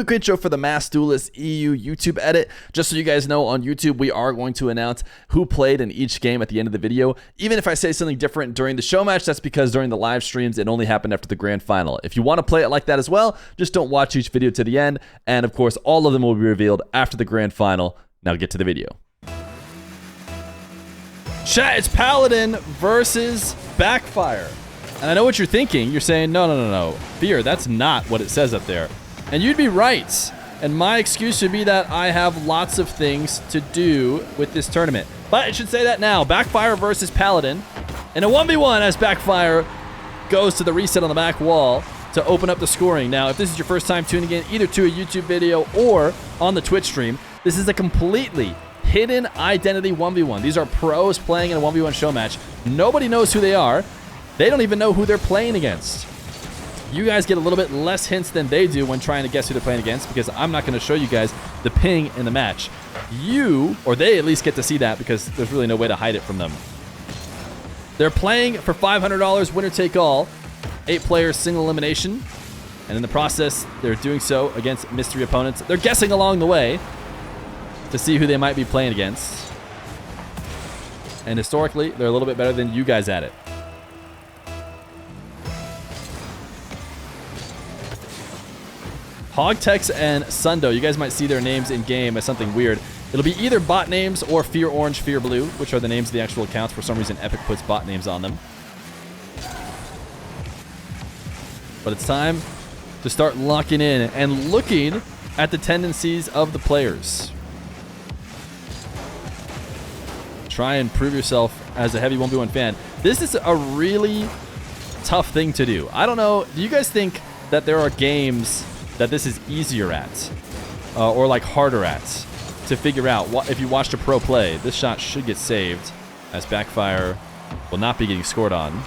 Quick intro for the Mass Duelist EU YouTube edit. Just so you guys know, on YouTube, we are going to announce who played in each game at the end of the video. Even if I say something different during the show match, that's because during the live streams, it only happened after the grand final. If you want to play it like that as well, just don't watch each video to the end. And of course, all of them will be revealed after the grand final. Now get to the video. Chat, it's Paladin versus Backfire. And I know what you're thinking. You're saying, no. Feer, that's not what it says up there. And you'd be right. And my excuse would be that I have lots of things to do with this tournament. But I should say that now. Backfire versus Paladin. In a 1v1 as Backfire goes to the reset on the back wall to open up the scoring. Now, if this is your first time tuning in either to a YouTube video or on the Twitch stream, this is a completely hidden identity 1v1. These are pros playing in a 1v1 show match. Nobody knows who they are. They don't even know who they're playing against. You guys get a little bit less hints than they do when trying to guess who they're playing against, because I'm not going to show you guys the ping in the match. You, or they at least, get to see that because there's really no way to hide it from them. They're playing for $500 winner take all, 8 players single elimination, and in the process they're doing so against mystery opponents. They're guessing along the way to see who they might be playing against, and historically they're a little bit better than you guys at it. Hogtex and Sundo, you guys might see their names in game as something weird. It'll be either bot names or Fear Orange, Fear Blue, which are the names of the actual accounts. For some reason, Epic puts bot names on them. But it's time to start locking in and looking at the tendencies of the players. Try and prove yourself as a heavy 1v1 fan. This is a really tough thing to do. I don't know, do you guys think that there are games that this is easier at, or like harder at, to figure out? If you watched a pro play, this shot should get saved, as Backfire will not be getting scored on.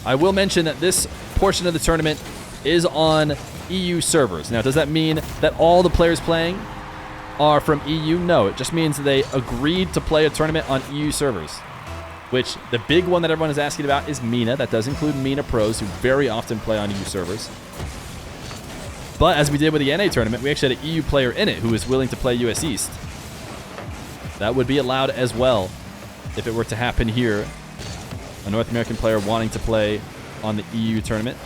I will mention that this portion of the tournament is on EU servers. Now, does that mean that all the players playing are from EU? No, it just means they agreed to play a tournament on EU servers. Which, the big one that everyone is asking about is MENA. That does include MENA pros, who very often play on EU servers. But as we did with the NA tournament, we actually had an EU player in it who was willing to play US East. That would be allowed as well if it were to happen here. A North American player wanting to play on the EU tournament.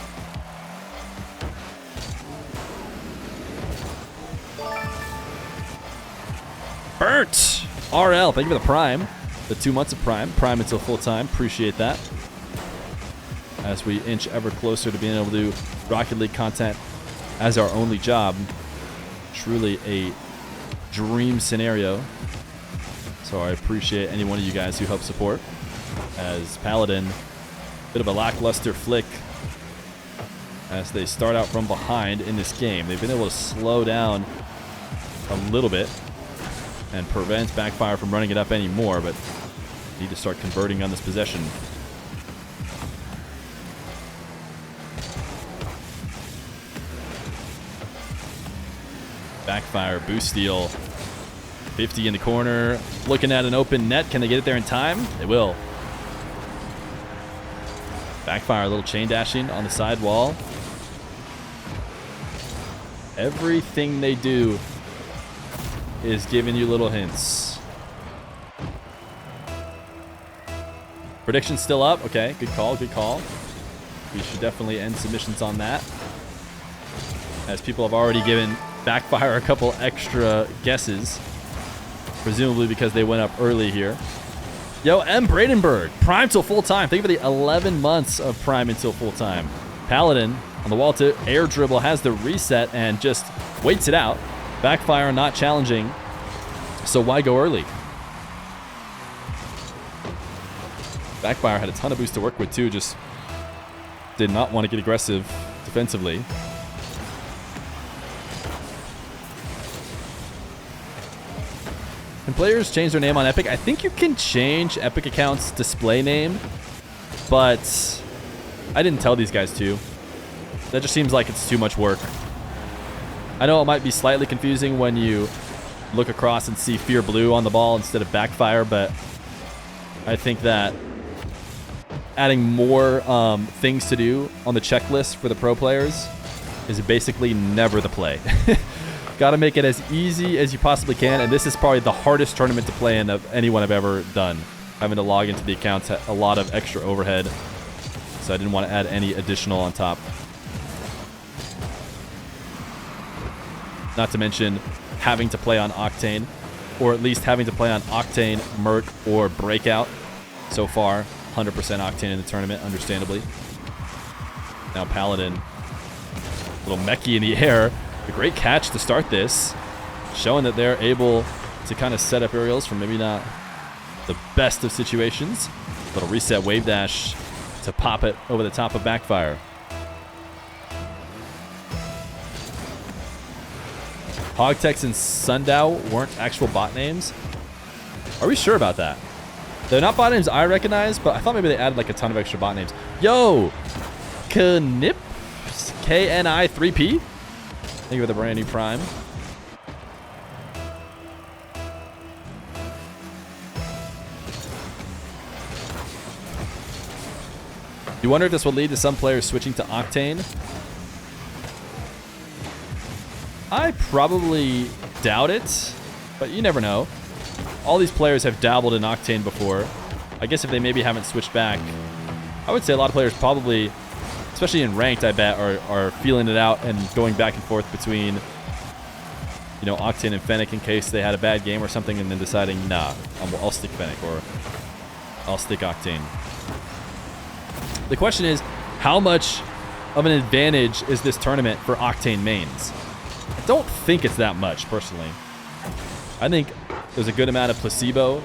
Burnt! RL, thank you for the Prime. The 2 months of Prime until full time. Appreciate that. As we inch ever closer to being able to do Rocket League content as our only job. Truly a dream scenario. So I appreciate any one of you guys who help support. As Paladin, bit of a lackluster flick as they start out from behind in this game. They've been able to slow down a little bit and prevent Backfire from running it up anymore, but need to start converting on this possession. Backfire, boost steal. 50 in the corner. Looking at an open net. Can they get it there in time? They will. Backfire, a little chain dashing on the side wall. Everything they do is giving you little hints. Prediction still up. Okay, good call, good call. We should definitely end submissions on that, as people have already given Backfire a couple extra guesses, presumably because they went up early here. Yo, M. Bradenberg, Prime till full time. Thank you for the 11 months of Prime until full time. Paladin on the wall to air dribble, has the reset and just waits it out. Backfire not challenging, so why go early? Backfire had a ton of boost to work with too, just did not want to get aggressive defensively. Can players change their name on Epic? I think you can change Epic accounts' display name, but I didn't tell these guys to. That just seems like it's too much work. I know it might be slightly confusing when you look across and see Fear Blue on the ball instead of Backfire, but I think that adding more things to do on the checklist for the pro players is basically never the play. Got to make it as easy as you possibly can, and this is probably the hardest tournament to play in of anyone I've ever done. Having to log into the accounts had a lot of extra overhead, so I didn't want to add any additional on top. Not to mention having to play on Octane, or at least having to play on Octane, Merc, or Breakout. So far, 100% Octane in the tournament, understandably. Now Paladin, a little mechie in the air. A great catch to start this, showing that they're able to kind of set up aerials from maybe not the best of situations. Little reset wave dash to pop it over the top of Backfire. Hogtex and Sundow weren't actual bot names. Are we sure about that? They're not bot names I recognize, but I thought maybe they added like a ton of extra bot names. Yo! Knip? KNI3P? Thank you for the brand new Prime. You wonder if this will lead to some players switching to Octane? I probably doubt it, but you never know. All these players have dabbled in Octane before. I guess if they maybe haven't switched back, I would say a lot of players probably, especially in ranked, I bet, are feeling it out and going back and forth between, you know, Octane and Fennec in case they had a bad game or something, and then deciding, nah, I'll stick Fennec or I'll stick Octane. The question is, how much of an advantage is this tournament for Octane mains? I don't think it's that much, personally. I think there's a good amount of placebo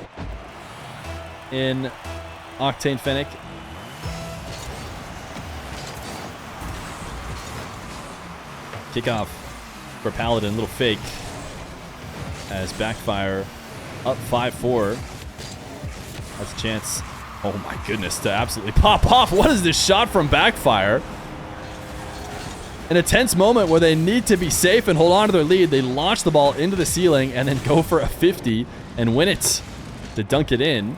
in Octane Fennec. Kickoff for Paladin, little fake as Backfire up 5-4. That's a chance, oh my goodness, to absolutely pop off. What is this shot from Backfire? In a tense moment where they need to be safe and hold on to their lead, they launch the ball into the ceiling and then go for a 50 and win it to dunk it in.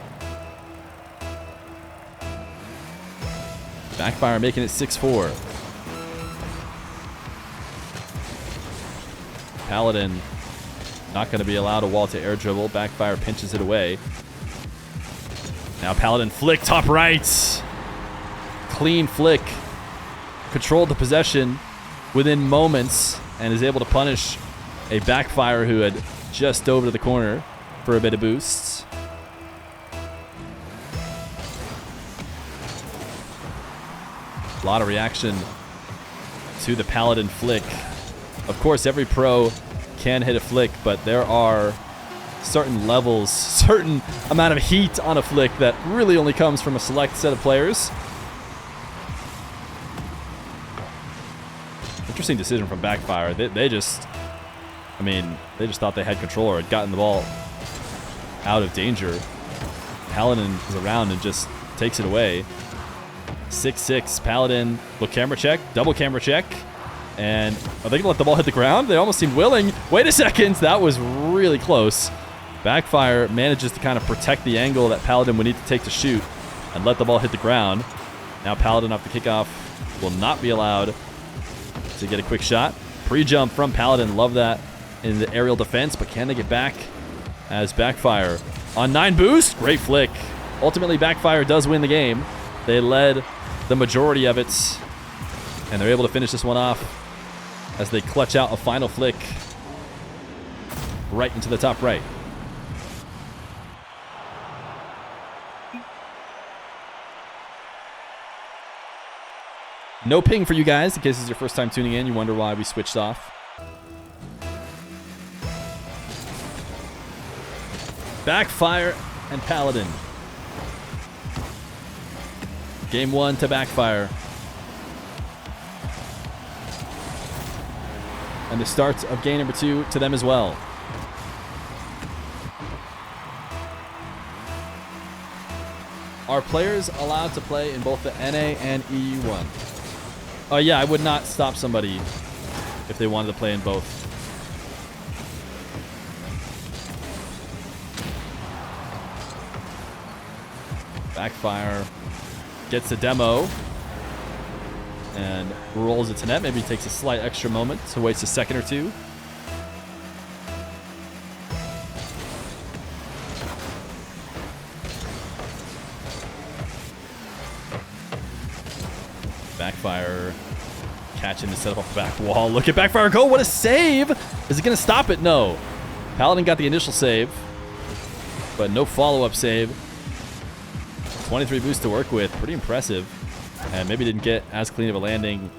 Backfire making it 6-4. Paladin not going to be allowed a wall to air dribble. Backfire pinches it away. Now Paladin flick top right. Clean flick. Controlled the possession within moments and is able to punish a Backfire who had just dove to the corner for a bit of boosts. A lot of reaction to the Paladin flick. Of course, every pro can hit a flick, but there are certain levels, certain amount of heat on a flick that really only comes from a select set of players. Interesting decision from Backfire. They just thought they had control or had gotten the ball out of danger. Paladin is around and just takes it away. 6-6. Paladin, little camera check, double camera check. And are they going to let the ball hit the ground? They almost seemed willing. Wait a second. That was really close. Backfire manages to kind of protect the angle that Paladin would need to take to shoot and let the ball hit the ground. Now Paladin off the kickoff will not be allowed to get a quick shot. Pre-jump from Paladin. Love that in the aerial defense, but can they get back as Backfire on 9 boost? Great flick. Ultimately, Backfire does win the game. They led the majority of it, and they're able to finish this one off as they clutch out a final flick right into the top right. No ping for you guys in case it's your first time tuning in. You wonder why we switched off. Backfire and Paladin. Game 1 to Backfire. And the start of game number 2 to them as well. Are players allowed to play in both the NA and EU1? Yeah, I would not stop somebody if they wanted to play in both. Backfire Gets the demo. And rolls it to net. Maybe takes a slight extra moment to waste a second or two. Backfire. Catching to set up a back wall. Look at Backfire go. What a save. Is it going to stop it? No. Paladin got the initial save, but no follow-up save. 23 boost to work with. Pretty impressive. And maybe didn't get as clean of a landing.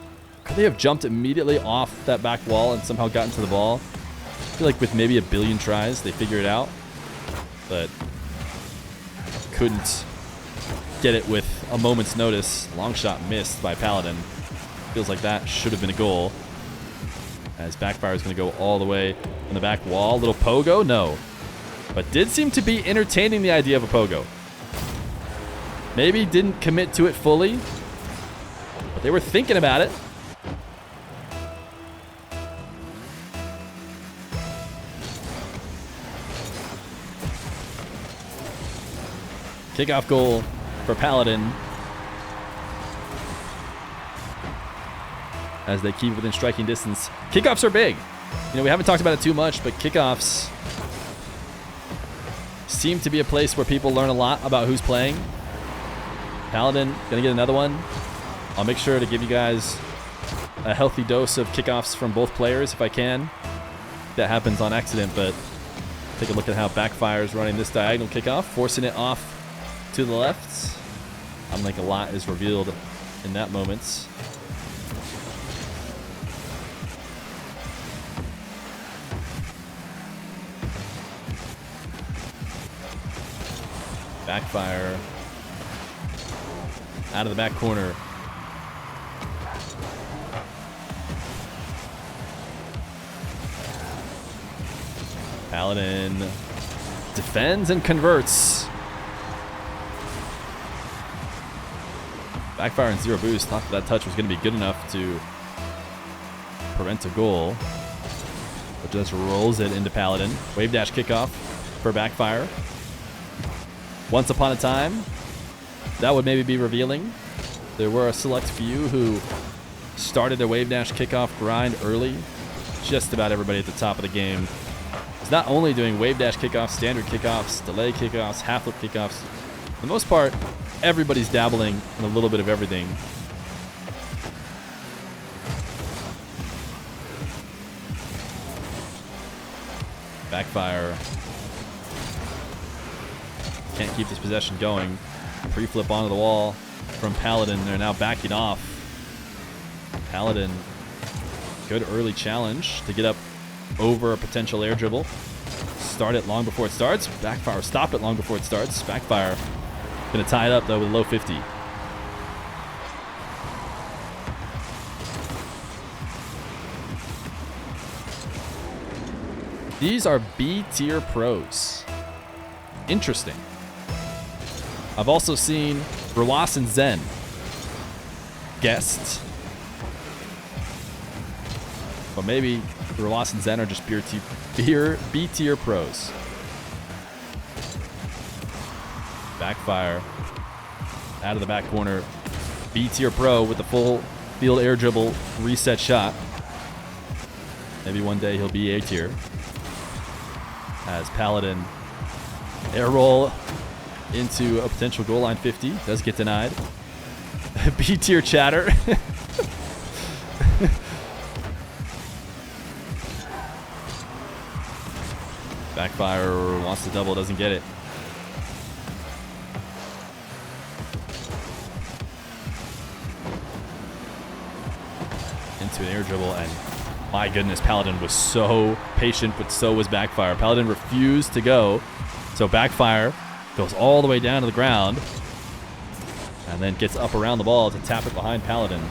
Could they have jumped immediately off that back wall and somehow gotten to the ball? I feel like with maybe a billion tries, they figure it out. But couldn't get it with a moment's notice. Long shot missed by Paladin. Feels like that should have been a goal. As Backfire is going to go all the way on the back wall. Little pogo? No. But did seem to be entertaining the idea of a pogo. Maybe didn't commit to it fully, but they were thinking about it. Kickoff goal for Paladin. As they keep within striking distance. Kickoffs are big. You know, we haven't talked about it too much, but kickoffs seem to be a place where people learn a lot about who's playing. Paladin gonna get another one. I'll make sure to give you guys a healthy dose of kickoffs from both players if I can. That happens on accident, but take a look at how Backfire is running this diagonal kickoff, forcing it off to the left. I'm like a lot is revealed in that moment. Backfire out of the back corner. Paladin defends and converts. Backfire and zero boost. Thought that touch was going to be good enough to prevent a goal. But just rolls it into Paladin. Wave dash kickoff for Backfire. Once upon a time, that would maybe be revealing. There were a select few who started their wave dash kickoff grind early. Just about everybody at the top of the game is not only doing wave dash kickoffs, standard kickoffs, delay kickoffs, half flip kickoffs. For the most part, everybody's dabbling in a little bit of everything. Backfire. Can't keep this possession going. Pre-flip onto the wall from Paladin. They're now backing off. Paladin, good early challenge to get up over a potential air dribble. Start it long before it starts. Backfire, stop it long before it starts. Backfire gonna tie it up though with a low 50. These are B tier pros. Interesting. I've also seen Rawas and Zen guests. But maybe Rawas and Zen are just B tier pros. Backfire out of the back corner. B tier pro with the full field air dribble reset shot. Maybe one day he'll be A tier. As Paladin air roll into a potential goal line 50. Does get denied. B tier chatter. Backfire wants to double, doesn't get it. Into an air dribble, and my goodness, Paladin was so patient, but so was Backfire. Paladin refused to go, so Backfire goes all the way down to the ground and then gets up around the ball to tap it behind Paladin.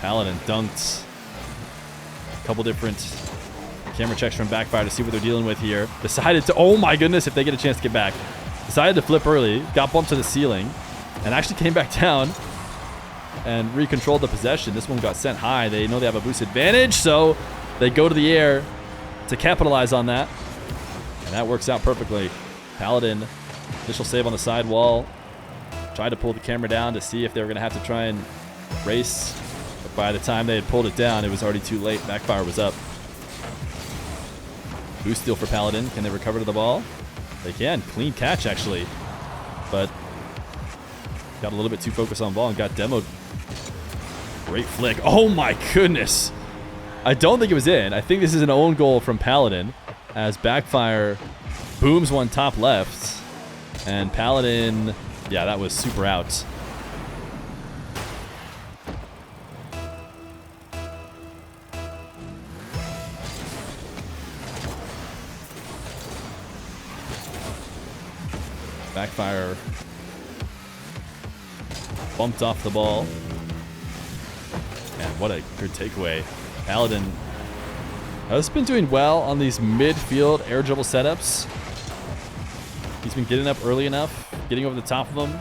Paladin dunked. A couple different camera checks from Backfire to see what they're dealing with here. Decided to, oh my goodness, if they get a chance to get back. Decided to flip early, got bumped to the ceiling, and actually came back down and recontrolled the possession. This one got sent high. They know they have a boost advantage, so they go to the air to capitalize on that. And that works out perfectly. Paladin, initial save on the side wall. Tried to pull the camera down to see if they were going to have to try and race. But by the time they had pulled it down, it was already too late. Backfire was up. Boost steal for Paladin. Can they recover to the ball? They can. Clean catch, actually. But got a little bit too focused on ball and got demoed. Great flick. Oh my goodness. I don't think it was in. I think this is an own goal from Paladin as Backfire booms one top left. And Paladin, yeah, that was super out. Backfire bumped off the ball. Man, what a good takeaway. Paladin has been doing well on these midfield air dribble setups. He's been getting up early enough, getting over the top of them,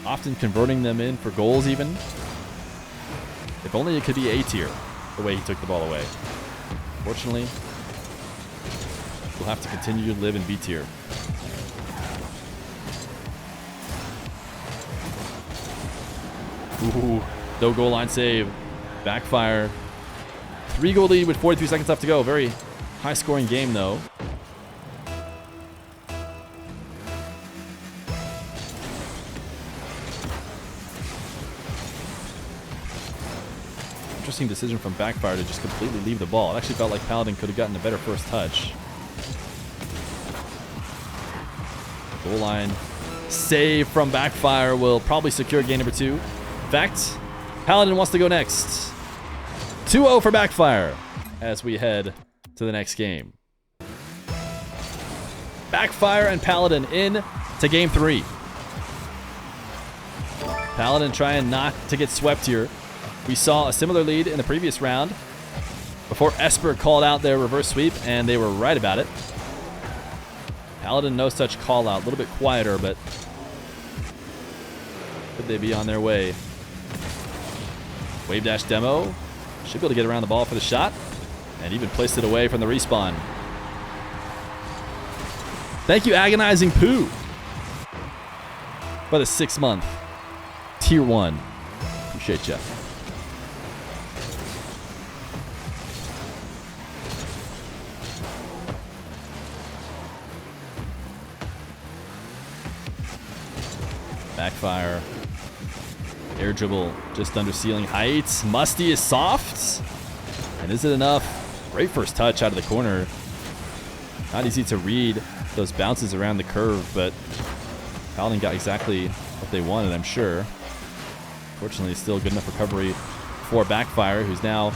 often converting them in for goals even. If only it could be A tier, the way he took the ball away. Fortunately, we'll have to continue to live in B tier. Ooh, no goal line save. Backfire. 3-goal lead with 43 seconds left to go. Very high scoring game though. Interesting decision from Backfire to just completely leave the ball. It actually felt like Paladin could have gotten a better first touch. Goal line save from Backfire will probably secure game number 2. In fact, Paladin wants to go next. 2-0 for Backfire as we head to the next game. Backfire and Paladin in to game 3. Paladin trying not to get swept here. We saw a similar lead in the previous round before Esper called out their reverse sweep, and they were right about it. Paladin, no such call out. A little bit quieter, but could they be on their way? Wave dash demo. Should be able to get around the ball for the shot. And even placed it away from the respawn. Thank you, Agonizing Poo, for the 6-month Tier 1. Appreciate ya. Backfire. Air dribble just under ceiling heights. Musty is soft. And is it enough? Great first touch out of the corner. Not easy to read those bounces around the curve, but Paladin got exactly what they wanted, I'm sure. Fortunately, still good enough recovery for Backfire, who's now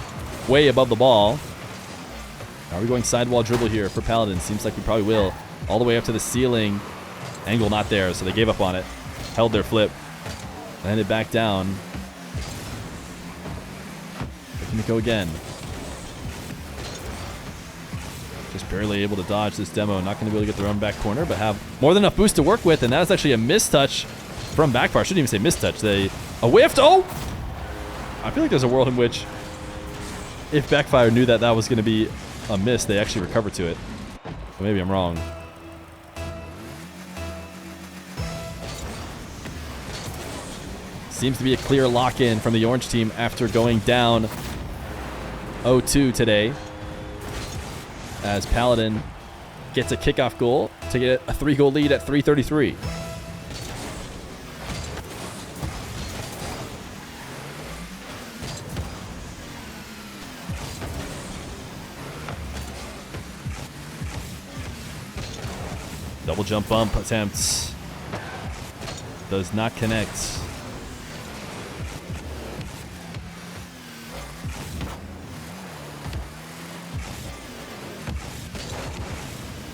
way above the ball. Are we going sidewall dribble here for Paladin? Seems like we probably will. All the way up to the ceiling. Angle not there, so they gave up on it. Held their flip. And it back down. Looking to go again. Just barely able to dodge this demo. Not going to be able to get the run back corner, but have more than enough boost to work with. And that is actually a mistouch from Backfire. I shouldn't even say mistouch. A whiffed. Oh! I feel like there's a world in which if Backfire knew that that was going to be a miss, they actually recover to it. But maybe I'm wrong. Seems to be a clear lock-in from the orange team after going down 0-2 today. As Paladin gets a kickoff goal to get a 3-goal lead at 3:33. Double jump bump attempts. Does not connect.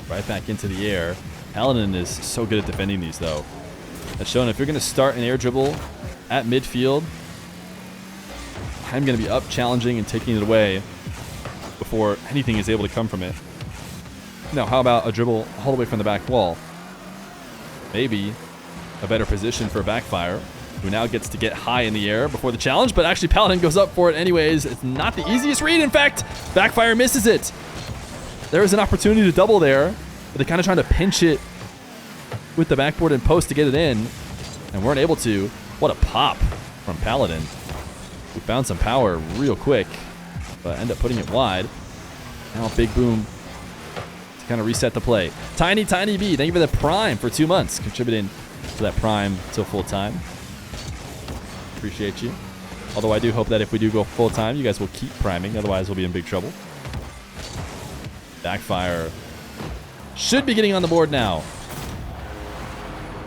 Right back into the air. Paladin is so good at defending these, though. That's shown if you're going to start an air dribble at midfield, I'm going to be up challenging and taking it away before anything is able to come from it. Now, how about a dribble all the way from the back wall? Maybe a better position for a Backfire. who now gets to get high in the air before the challenge, but actually Paladin goes up for it anyways. It's not the easiest read. In fact, Backfire misses it. There was an opportunity to double there, but they're kind of trying to pinch it with the backboard and post to get it in, and weren't able to. What a pop from Paladin. We found some power real quick, but end up putting it wide. Now Big Boom to kind of reset the play. Tiny B, thank you for the Prime for 2 months, contributing to that Prime till full time. Appreciate you. Although I do hope that if we do go full time, you guys will keep priming. Otherwise, we'll be in big trouble. Backfire should be getting on the board now.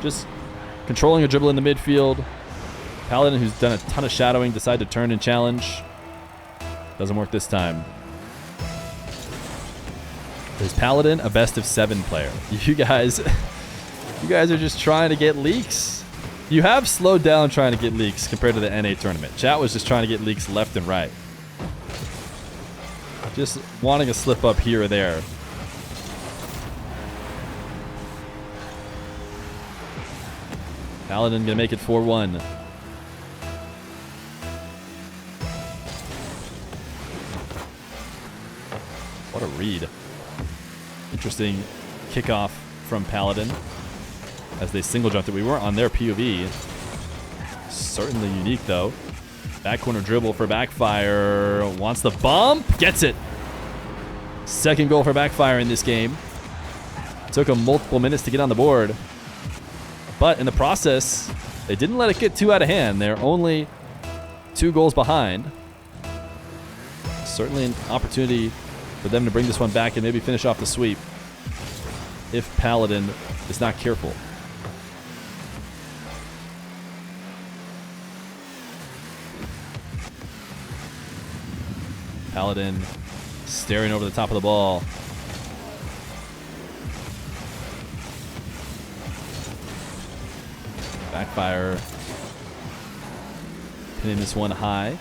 Just controlling a dribble in the midfield. Paladin, who's done a ton of shadowing, decided to turn and challenge. Doesn't work this time. Is Paladin a best of 7 player? You guys are just trying to get leaks. You have slowed down trying to get leaks compared to the NA tournament. Chat was just trying to get leaks left and right. Just wanting a slip up here or there. Paladin gonna make it 4-1. What a read. Interesting kickoff from Paladin as they single jumped it. We weren't on their POV. Certainly unique though. Back corner dribble for Backfire. Wants the bump. Gets it. Second goal for Backfire in this game. Took them multiple minutes to get on the board. But in the process, they didn't let it get too out of hand. They're only 2 goals behind. Certainly an opportunity for them to bring this one back and maybe finish off the sweep if Paladin is not careful. Paladin staring over the top of the ball. Backfire pinning this one high.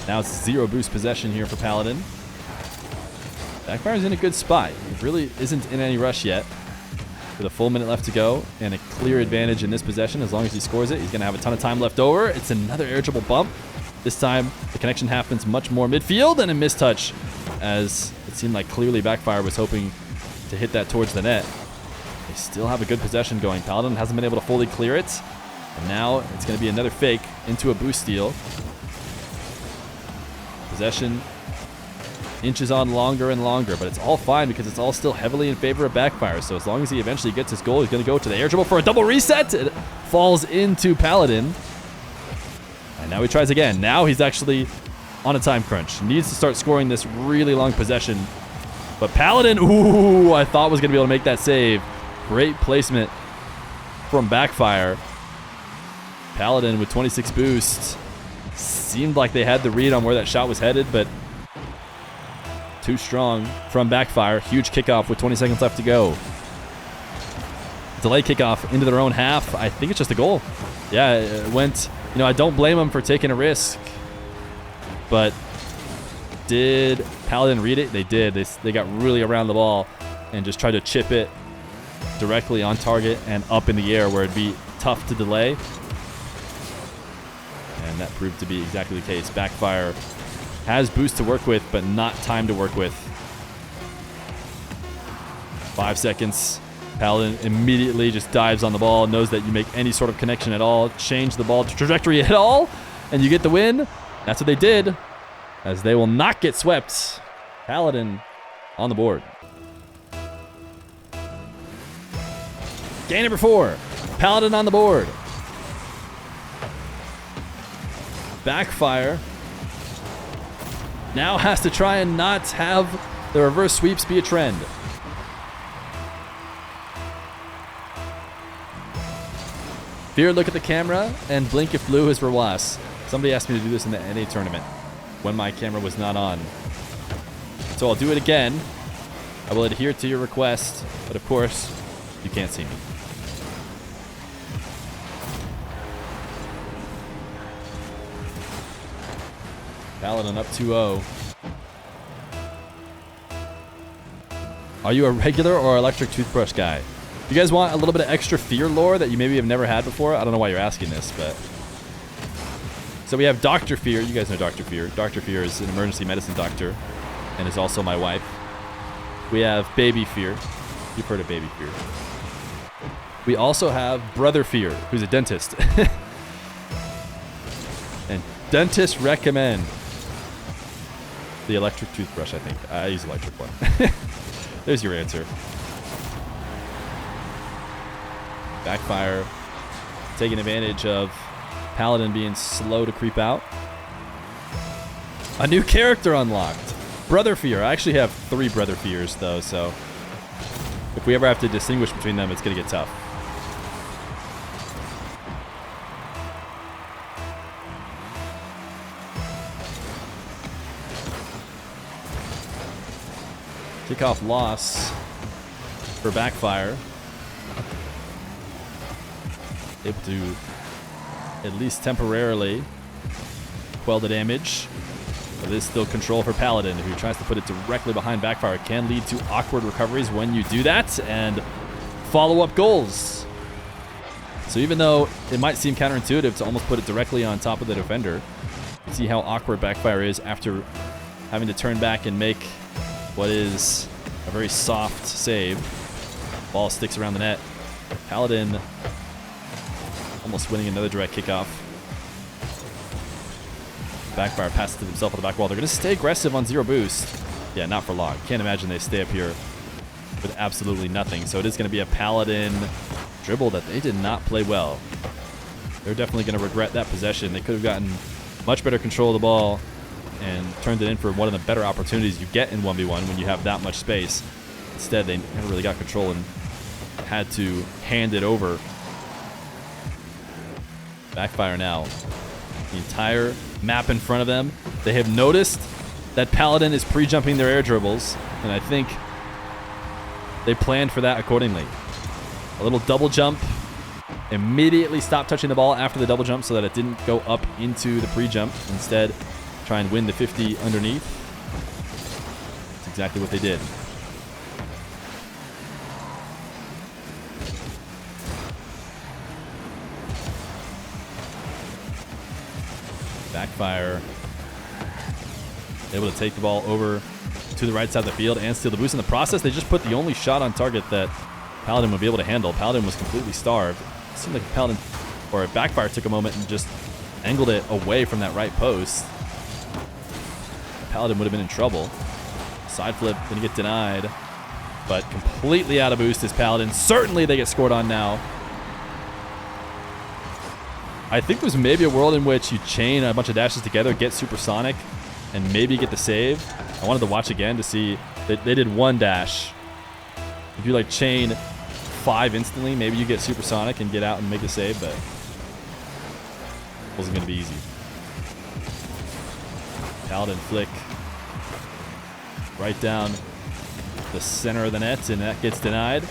Now it's 0 boost possession here for Paladin. Backfire's in a good spot. He really isn't in any rush yet. With a full minute left to go and a clear advantage in this possession. As long as he scores it, he's going to have a ton of time left over. It's another air dribble bump. This time, the connection happens much more midfield and a mistouch, as it seemed like clearly Backfire was hoping to hit that towards the net. They still have a good possession going. Paladin hasn't been able to fully clear it. And now it's going to be another fake into a boost steal. Possession inches on longer and longer, but it's all fine because it's all still heavily in favor of Backfire. So as long as he eventually gets his goal, he's going to go to the air dribble for a double reset. It falls into Paladin. And now he tries again. Now he's actually on a time crunch. Needs to start scoring this really long possession. But Paladin, ooh, I thought was going to be able to make that save. Great placement from Backfire. Paladin with 26 boost. Seemed like they had the read on where that shot was headed, but too strong from Backfire. Huge kickoff with 20 seconds left to go. Delay kickoff into their own half. I think it's just a goal. Yeah, it went... You know, I don't blame them for taking a risk, but did Paladin read it? They did. They got really around the ball and just tried to chip it directly on target and up in the air where it'd be tough to delay. And that proved to be exactly the case. Backfire has boost to work with, but not time to work with. 5 seconds. Paladin immediately just dives on the ball, knows that you make any sort of connection at all, change the ball trajectory at all, and you get the win. That's what they did, as they will not get swept. Paladin on the board. Game number 4. Paladin on the board. Backfire now has to try and not have the reverse sweeps be a trend. Fear, look at the camera and blink if blue is Rawas. Somebody asked me to do this in the NA tournament when my camera was not on. So I'll do it again. I will adhere to your request, but of course, you can't see me. Paladin up 2-0. Are you a regular or electric toothbrush guy? You guys want a little bit of extra Fear lore that you maybe have never had before? I don't know why you're asking this, but So we have Dr. Feer. You guys know Dr. Feer. Dr. Feer is an emergency medicine doctor and is also my wife. We have Baby Feer. You've heard of Baby Feer. We also have Brother Feer, who's a dentist. And dentists recommend the electric toothbrush, I think. I use electric one. There's your answer. Backfire. Taking advantage of Paladin being slow to creep out. A new character unlocked. Brother Feer. I actually have 3 Brother Feers, though, so if we ever have to distinguish between them, it's going to get tough. Kickoff loss for Backfire. Able to at least temporarily quell the damage. But it is still control for Paladin, who tries to put it directly behind Backfire. It can lead to awkward recoveries when you do that, and follow-up goals. So even though it might seem counterintuitive to almost put it directly on top of the defender, you see how awkward Backfire is after having to turn back and make what is a very soft save. Ball sticks around the net. Paladin almost winning another direct kickoff. Backfire passes to himself on the back wall. They're going to stay aggressive on 0 boost. Yeah, not for long. Can't imagine they stay up here with absolutely nothing. So it is going to be a Paladin dribble that they did not play well. They're definitely going to regret that possession. They could have gotten much better control of the ball and turned it in for one of the better opportunities you get in 1v1 when you have that much space. Instead, they never really got control and had to hand it over. Backfire now. The entire map in front of them. They have noticed that Paladin is pre-jumping their air dribbles, and I think they planned for that accordingly. A little double jump. Immediately stop touching the ball after the double jump so that it didn't go up into the pre-jump. Instead, try and win the 50 underneath. That's exactly what they did. Backfire. Able to take the ball over to the right side of the field and steal the boost. In the process, they just put the only shot on target that Paladin would be able to handle. Paladin was completely starved. It seemed like Paladin, or Backfire, took a moment and just angled it away from that right post. Paladin would have been in trouble. Side flip, going to get denied. But completely out of boost is Paladin. Certainly they get scored on now. I think there's maybe a world in which you chain a bunch of dashes together, get supersonic, and maybe get the save. I wanted to watch again to see. They did one dash. If you like chain 5 instantly, maybe you get supersonic and get out and make the save, but it wasn't going to be easy. Paladin flick right down the center of the net, and that gets denied.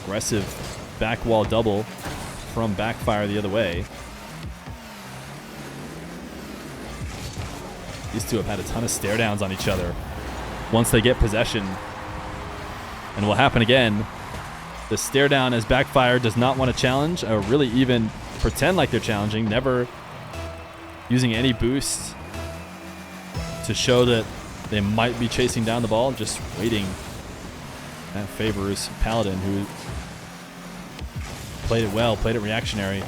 Aggressive back wall double from Backfire the other way. These two have had a ton of stare downs on each other once they get possession. And will happen again. The stare down as Backfire does not want to challenge or really even pretend like they're challenging, never using any boost to show that they might be chasing down the ball, just waiting. That favors Paladin, who played it well, played it reactionary.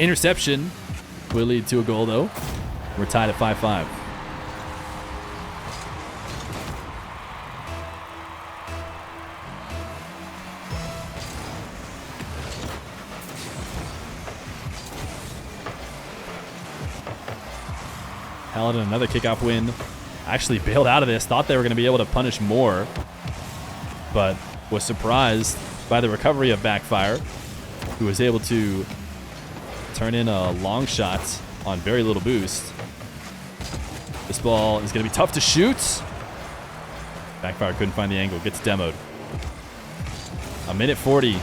Interception will lead to a goal, though. We're tied at 5-5. Paladin, another kickoff win. Actually bailed out of this. Thought they were going to be able to punish more, but was surprised by the recovery of Backfire, who was able to turn in a long shot on very little boost. This ball is going to be tough to shoot. Backfire couldn't find the angle. Gets demoed. A minute 40.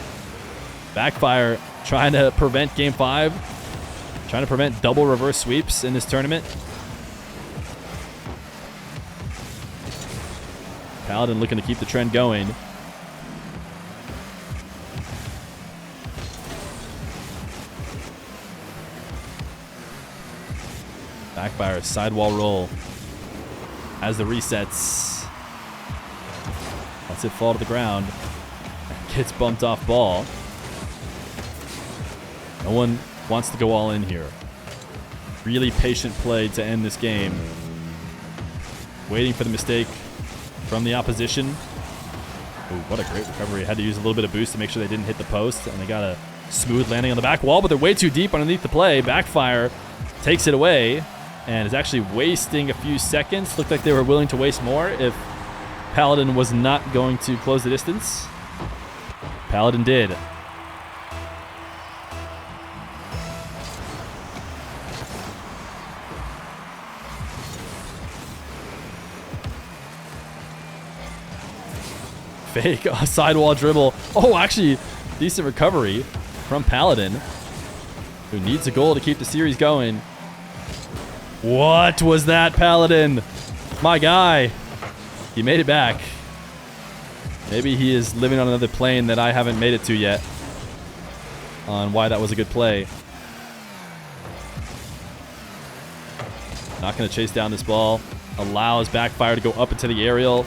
Backfire trying to prevent Game 5. Trying to prevent double reverse sweeps in this tournament. Paladin looking to keep the trend going. Backfire, sidewall roll. As the resets. Lets it fall to the ground. Gets bumped off ball. No one wants to go all in here. Really patient play to end this game. Waiting for the mistake from the opposition. Ooh, what a great recovery. Had to use a little bit of boost to make sure they didn't hit the post. And they got a smooth landing on the back wall, but they're way too deep underneath the play. Backfire takes it away and is actually wasting a few seconds. Looked like they were willing to waste more if Paladin was not going to close the distance. Paladin did. Fake sidewall dribble. Oh, actually, decent recovery from Paladin, who needs a goal to keep the series going. What was that, Paladin? My guy. He made it back. Maybe he is living on another plane that I haven't made it to yet on why that was a good play. Not going to chase down this ball. Allows Backfire to go up into the aerial.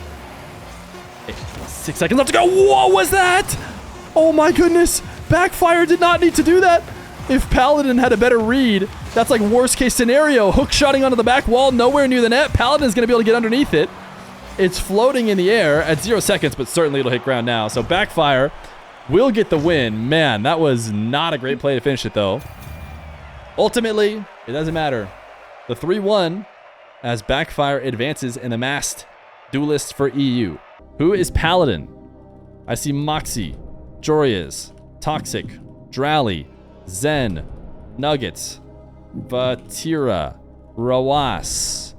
6 seconds left to go. What was that? Oh my goodness. Backfire did not need to do that. If Paladin had a better read, that's like worst case scenario. Hook shotting onto the back wall, nowhere near the net. Paladin is going to be able to get underneath it. It's floating in the air at 0 seconds, but certainly it'll hit ground now. So Backfire will get the win. Man, that was not a great play to finish it, though. Ultimately, it doesn't matter. The 3-1 as Backfire advances in the masked duelist for EU. Who is Paladin? I see Moxie, Jorias, Toxic, Drally, Zen, Nuggets, Vatira, Rawas,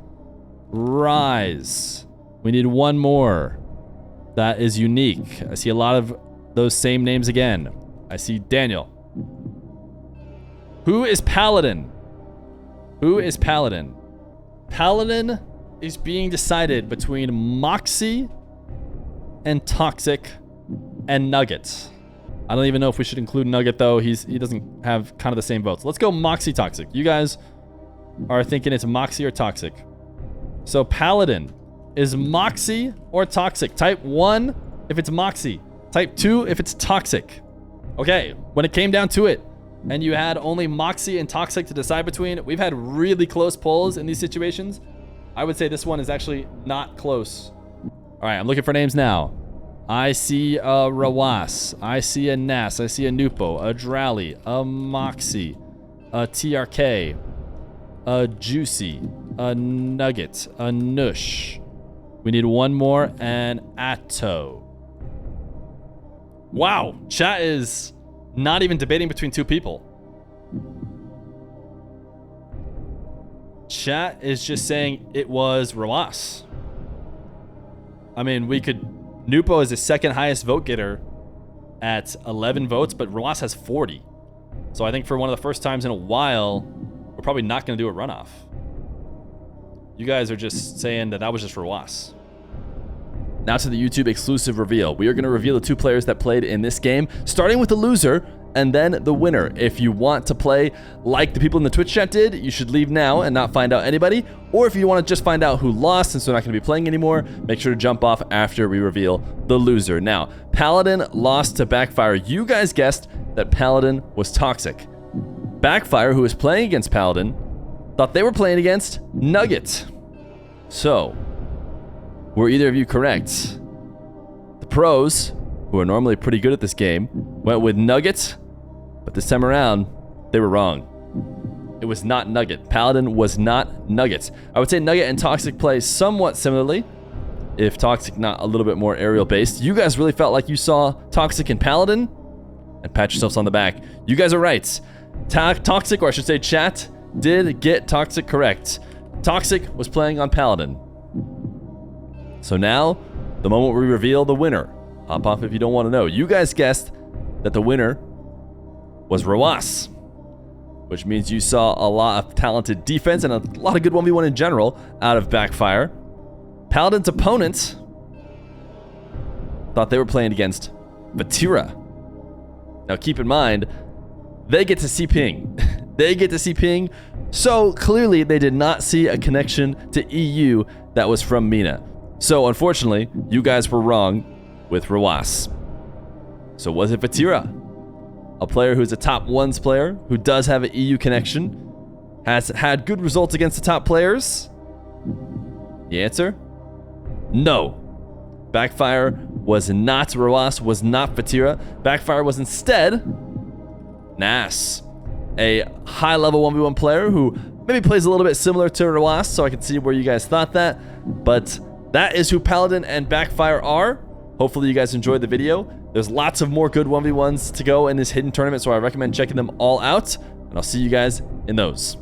Rise. We need one more that is unique. I see a lot of those same names again. I see Daniel. Who is Paladin? Who is Paladin? Paladin is being decided between Moxie and Toxic and Nugget. I don't even know if we should include Nugget, though. He doesn't have kind of the same votes. Let's go Moxie Toxic. You guys are thinking it's Moxie or Toxic. So Paladin is Moxie or Toxic. Type 1 if it's Moxie. Type 2 if it's Toxic. Okay, when it came down to it, and you had only Moxie and Toxic to decide between, we've had really close polls in these situations. I would say this one is actually not close. All right, I'm looking for names now. I see a Rawas. I see a Nass. I see a Nupo, a Drally, a Moxie, a TRK, a Juicy, a Nugget, a Nush. We need one more, and Atto. Wow, chat is not even debating between two people. Chat is just saying it was Rawas. I mean, we could... Nupo is the second highest vote getter at 11 votes, but Rawas has 40. So I think for one of the first times in a while, we're probably not going to do a runoff. You guys are just saying that was just Rawas. Now to the YouTube exclusive reveal. We are going to reveal the two players that played in this game, starting with the loser and then the winner. If you want to play like the people in the Twitch chat did, you should leave now and not find out anybody. Or if you want to just find out who lost, since they're not going to be playing anymore, make sure to jump off after we reveal the loser. Now, Paladin lost to Backfire. You guys guessed that Paladin was Toxic. Backfire, who was playing against Paladin, thought they were playing against Nugget. So, were either of you correct? The pros, who are normally pretty good at this game, went with Nugget, but this time around, they were wrong. It was not Nugget. Paladin was not Nugget. I would say Nugget and Toxic play somewhat similarly, if Toxic not a little bit more aerial based. You guys really felt like you saw Toxic and Paladin, and pat yourselves on the back. You guys are right. Toxic, or I should say chat, did get Toxic correct. Toxic was playing on Paladin. So now, the moment we reveal the winner. Hop off if you don't want to know. You guys guessed that the winner was Rawas, which means you saw a lot of talented defense and a lot of good 1v1 in general out of Backfire. Paladin's opponents thought they were playing against Vatira. Now keep in mind, they get to see ping. They get to see ping. So clearly they did not see a connection to EU that was from Mina. So unfortunately, you guys were wrong with Rawas. So was it Vatira? A player who's a top ones player, who does have an EU connection, has had good results against the top players? The answer? No. Backfire was not Rawas, was not Vatira. Backfire was instead Nas, a high-level 1v1 player who maybe plays a little bit similar to Rawas, so I can see where you guys thought that. But that is who Paladin and Backfire are. Hopefully you guys enjoyed the video. There's lots of more good 1v1s to go in this hidden tournament, so I recommend checking them all out. And I'll see you guys in those.